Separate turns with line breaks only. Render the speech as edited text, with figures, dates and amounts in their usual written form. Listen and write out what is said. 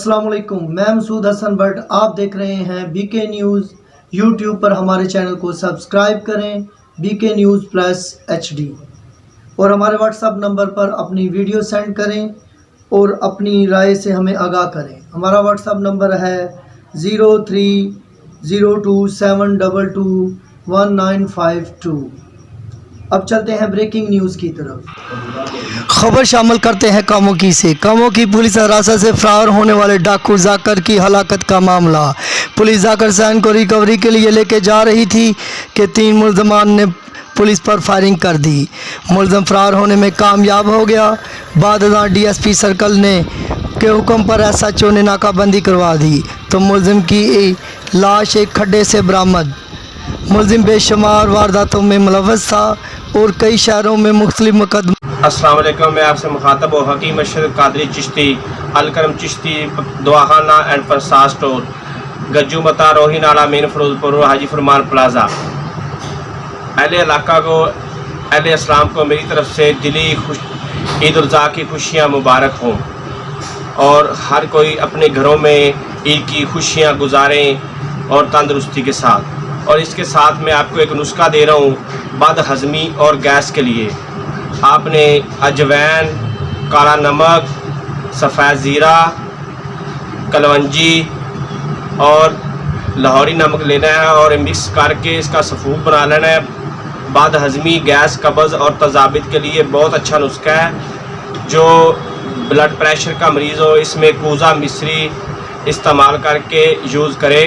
अस्सलाम वालेकुम, मैं मसूद हसन भट्ट। आप देख रहे हैं बीके न्यूज़। यूट्यूब पर हमारे चैनल को सब्सक्राइब करें बीके न्यूज़ प्लस HD, और हमारे व्हाट्सएप नंबर पर अपनी वीडियो सेंड करें और अपनी राय से हमें आगाह करें। हमारा व्हाट्सएप नंबर है 030227221952। अब चलते हैं ब्रेकिंग न्यूज़ की तरफ। खबर शामिल करते हैं कामोकी से। कामोकी पुलिस हिरासत से फरार होने वाले डाकू जाकर की हलाकत का मामला। पुलिस जाकर सैन को रिकवरी के लिए लेके जा रही थी कि 3 मुलजमान ने पुलिस पर फायरिंग कर दी। मुलजम फरार होने में कामयाब हो गया। बाद DSP सर्कल ने के हुक्म पर SHO ने नाकाबंदी करवा दी तो मुलजिम की लाश एक खड्डे से बरामद। मुलजिम बेशुमार वारदातों में मुलव्वस था और कई शहरों में मुख्तलिफ मुकदमे।
अस्सलाम वालेकुम, मैं आपसे मुखातब हूँ हकीम अशरफ कादरी चिश्ती, अलकरम चिश्ती, दवाखाना एंड प्रसाद स्टोर, गज्जू मता, रोही नाला, मेन फरोजपुर, हाजी फरमान प्लाजा। अहले इलाका को, अहले इस्लाम को मेरी तरफ से दिली ईद उल अज़हा की खुशियाँ मुबारक हों और हर कोई अपने घरों में ईद की खुशियाँ गुजारें और तंदरुस्ती के साथ। और इसके साथ मैं आपको एक नुस्खा दे रहा हूँ बद हज़मी और गैस के लिए। आपने अजवैन, काला नमक, सफ़ेद ज़ीरा, कलवंजी और लाहौरी नमक लेना है और मिक्स करके इसका सफ़ूक बना लेना है। बद हज़मी, गैस, कब्ज़ और तज़ाबित के लिए बहुत अच्छा नुस्खा है। जो ब्लड प्रेशर का मरीज़ हो इसमें कूज़ा मिश्री इस्तेमाल करके यूज़ करे।